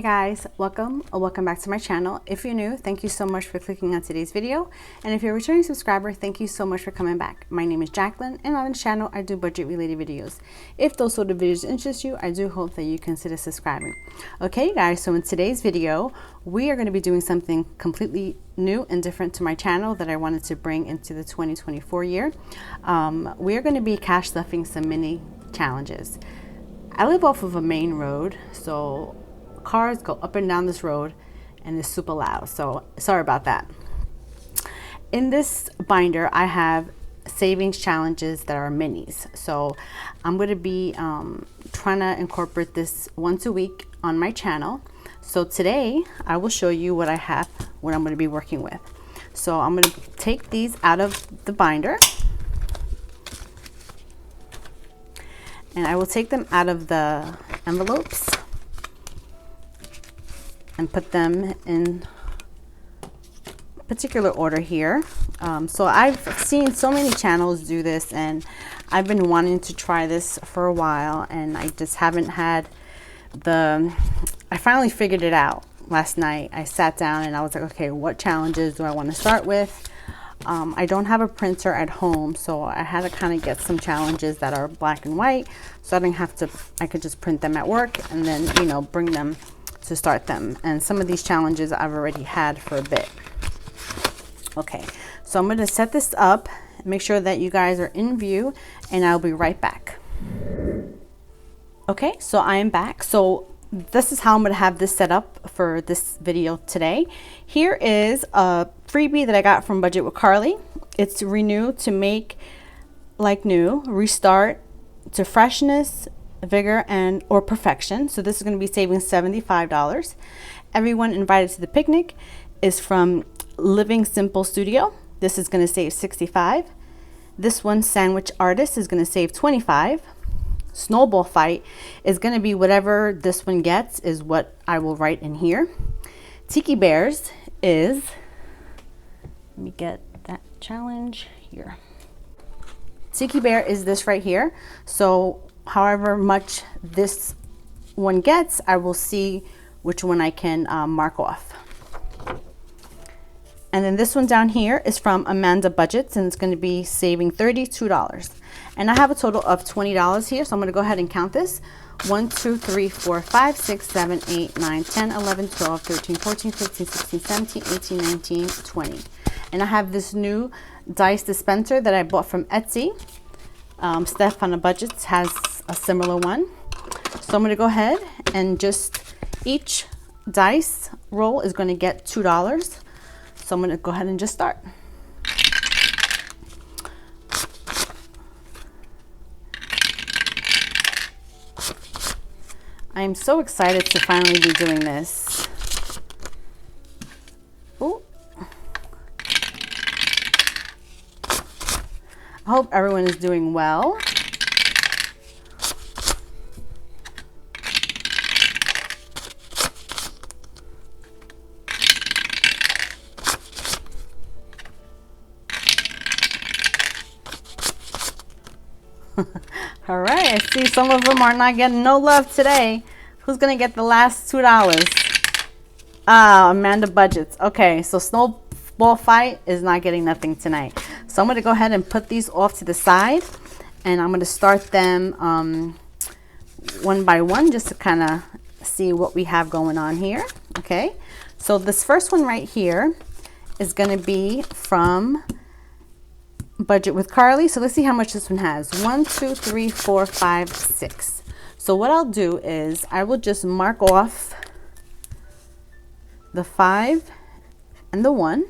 guys, welcome back to my channel. If you're new, thank you so much for clicking on today's video, and if you're a returning subscriber, thank you so much for coming back. My name is Jacqueline, and on this channel I do budget related videos. If those sort of videos interest you, I do hope that you consider subscribing. Okay guys, so in today's video we are going to be doing something completely new and different to my channel that I wanted to bring into the 2024 year. We are going to be cash stuffing some mini challenges. I live off of a main road, so cars go up and down this road and it's super loud, so sorry about that. In this binder I have savings challenges that are minis, so I'm going to be trying to incorporate this once a week on my channel. So today I will show you what I have, what I'm going to be working with. So I'm going to take these out of the binder and I will take them out of the envelopes and put them in particular order here. So I've seen so many channels do this and I've been wanting to try this for a while, and I just haven't had I finally figured it out last night. I sat down and I was like, okay, what challenges do I want to start with? I don't have a printer at home, so I had to kind of get some challenges that are black and white, so I didn't have to, I could just print them at work and then, you know, bring them to start them. And some of these challenges I've already had for a bit. Okay, so I'm going to set this up, make sure that you guys are in view, and I'll be right back. Okay, so I am back. So this is how I'm going to have this set up for this video today. Here is a freebie that I got from Budget with Carly. It's renew to make like new, restart to freshness, vigor, and or perfection. So this is going to be saving $75. Everyone invited to the picnic is from Living Simple Studio. This is going to save $65. This one, Sandwich Artist, is going to save $25. Snowball Fight is going to be whatever this one gets is what I will write in here. Tiki Bears is, let me get that challenge here. Tiki Bear is this right here. So however much this one gets, I will see which one I can mark off. And then this one down here is from mbbmusic, and it's going to be saving $32. And I have a total of $20 here, so I'm going to go ahead and count this. 1, 2, 3, 4, 5, 6, 7, 8, 9, 10, 11, 12, 13, 14, 15, 16, 17, 18, 19, 20. And I have this new dice dispenser that I bought from Etsy. Steph on the Budgets has a similar one. So I'm going to go ahead and just, each dice roll is going to get $2. So I'm going to go ahead and just start. I am so excited to finally be doing this. Ooh. I hope everyone is doing well. All right, I see some of them are not getting no love today. Who's gonna get the last $2? Amanda Budgetz. Okay, so Snowball Fight is not getting nothing tonight. So I'm gonna go ahead and put these off to the side, and I'm gonna start them one by one just to kind of see what we have going on here. Okay, so this first one right here is gonna be from Budget with Carly. So let's see how much this one has. 1, 2, 3, 4, 5, 6. So what I'll do is I will just mark off the 5 and the 1,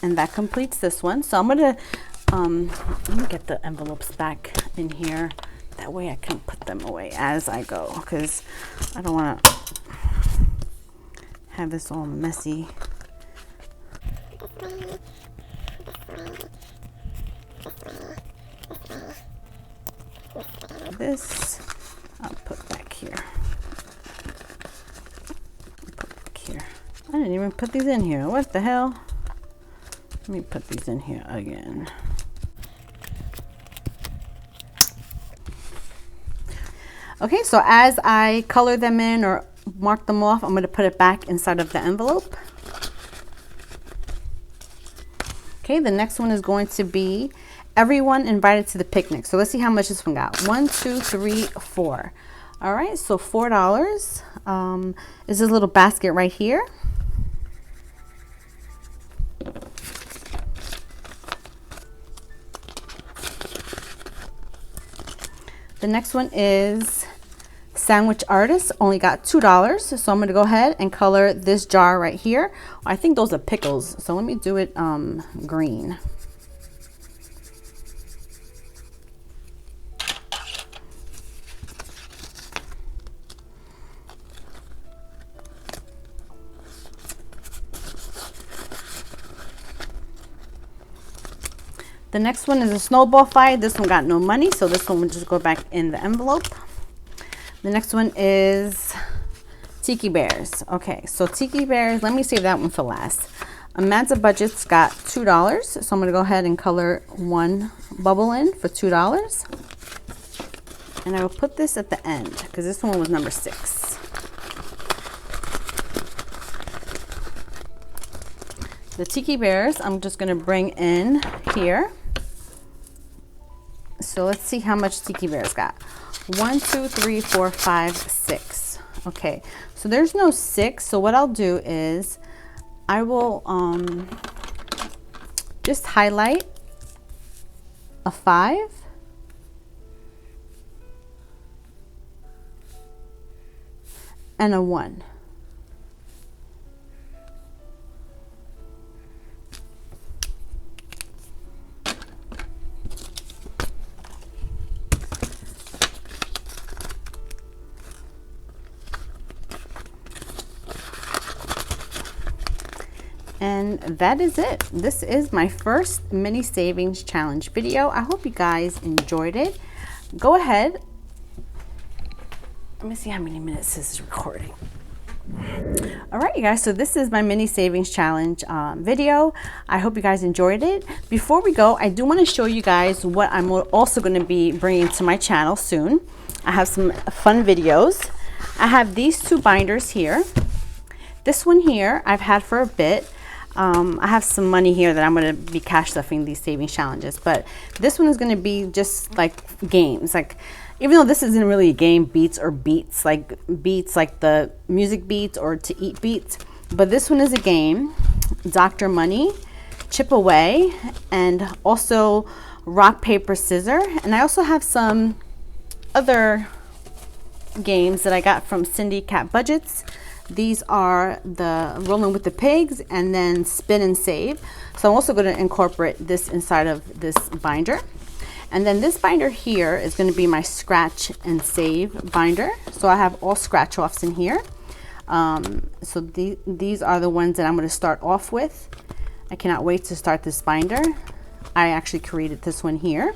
and that completes this one. So I'm gonna let me get the envelopes back in here, that way I can put them away as I go, because I don't want to have this all messy. This I'll put back here. Put back here. I didn't even put these in here. What the hell? Let me put these in here again. Okay, so as I color them in or mark them off, I'm going to put it back inside of the envelope. Okay, the next one is going to be everyone invited to the picnic. So let's see how much this one got. 1, 2, 3, 4. All right, so $4 is this little basket right here. The next one is Sandwich Artist, only got $2. So I'm going to go ahead and color this jar right here. I think those are pickles. So let me do it green. The next one is a snowball fight. This one got no money, so this one will just go back in the envelope. The next one is Tiki Bears. Okay, so Tiki Bears, let me save that one for last. mbbmusic got $2, so I'm going to go ahead and color one bubble in for $2. And I will put this at the end because this one was number 6. The Tiki Bears, I'm just going to bring in here. So let's see how much Tiki Bears got. 1, 2, 3, 4, 5, 6. Okay, so there's no 6. So what I'll do is I will just highlight a 5 and a 1. And that is it. This is my first mini savings challenge video. I hope you guys enjoyed it. Go ahead. Let me see how many minutes this is recording. All right, you guys, so this is my mini savings challenge video. I hope you guys enjoyed it. Before we go, I do want to show you guys what I'm also going to be bringing to my channel soon. I have some fun videos. I have these 2 binders here. This one here I've had for a bit. I have some money here that I'm going to be cash stuffing these savings challenges, but this one is going to be just like games. Like, even though this isn't really a game, beats like the music beats or to eat beats, but this one is a game. Dr. Money, Chip Away, and also Rock, Paper, Scissor. And I also have some other games that I got from pinkxbudgetz. These are the Rolling with the Pigs and then Spin and Save. So I'm also going to incorporate this inside of this binder. And then this binder here is going to be my scratch and save binder. So I have all scratch offs in here. So these are the ones that I'm going to start off with. I cannot wait to start this binder. I actually created this one here.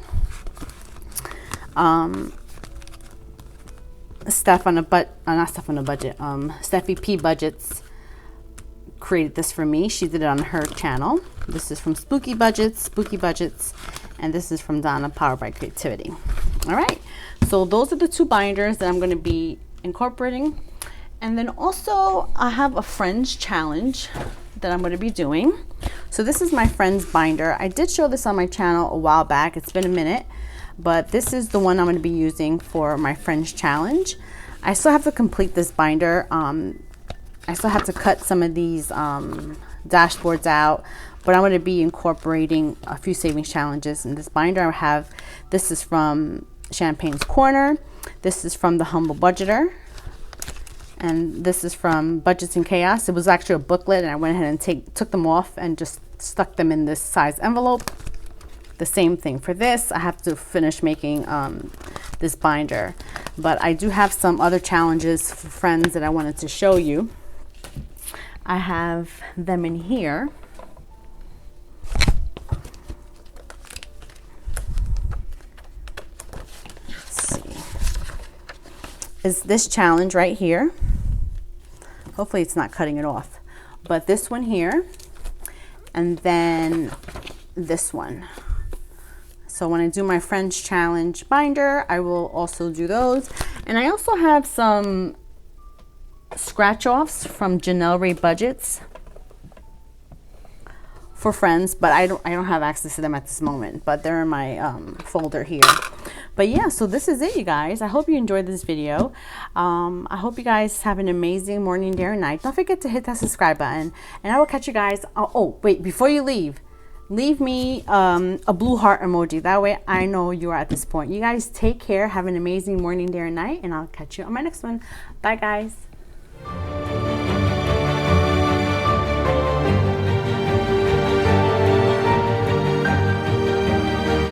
Steffi P. Budgetz created this for me. She did it on her channel. This is from Spooky Budgetz, and this is from Donna, Powered by Creativity. All right, so those are the 2 binders that I'm going to be incorporating. And then also I have a friends challenge that I'm going to be doing. So this is my friends binder. I did show this on my channel a while back. It's been a minute. But this is the one I'm going to be using for my Friends Challenge. I still have to complete this binder. I still have to cut some of these dashboards out, but I'm going to be incorporating a few savings challenges in this binder. I have, this is from Champagne's Corner. This is from The Humble Budgeter. And this is from Budgets and Chaos. It was actually a booklet, and I went ahead and took them off and just stuck them in this size envelope. The same thing for this. I have to finish making this binder, but I do have some other challenges for friends that I wanted to show you. I have them in here. Let's see. Is this challenge right here. Hopefully it's not cutting it off, but this one here, and then this one. So when I do my Friends Challenge binder, I will also do those. And I also have some scratch offs from Janelle Ray Budgetz for friends, but I don't have access to them at this moment, but they're in my folder here. But yeah, so this is it, you guys. I hope you enjoyed this video. I hope you guys have an amazing morning, day, or night. Don't forget to hit that subscribe button, and I will catch you guys. Oh wait, before you leave me a blue heart emoji. That way I know you are at this point. You guys take care, have an amazing morning, day, or night, and I'll catch you on my next one. Bye guys.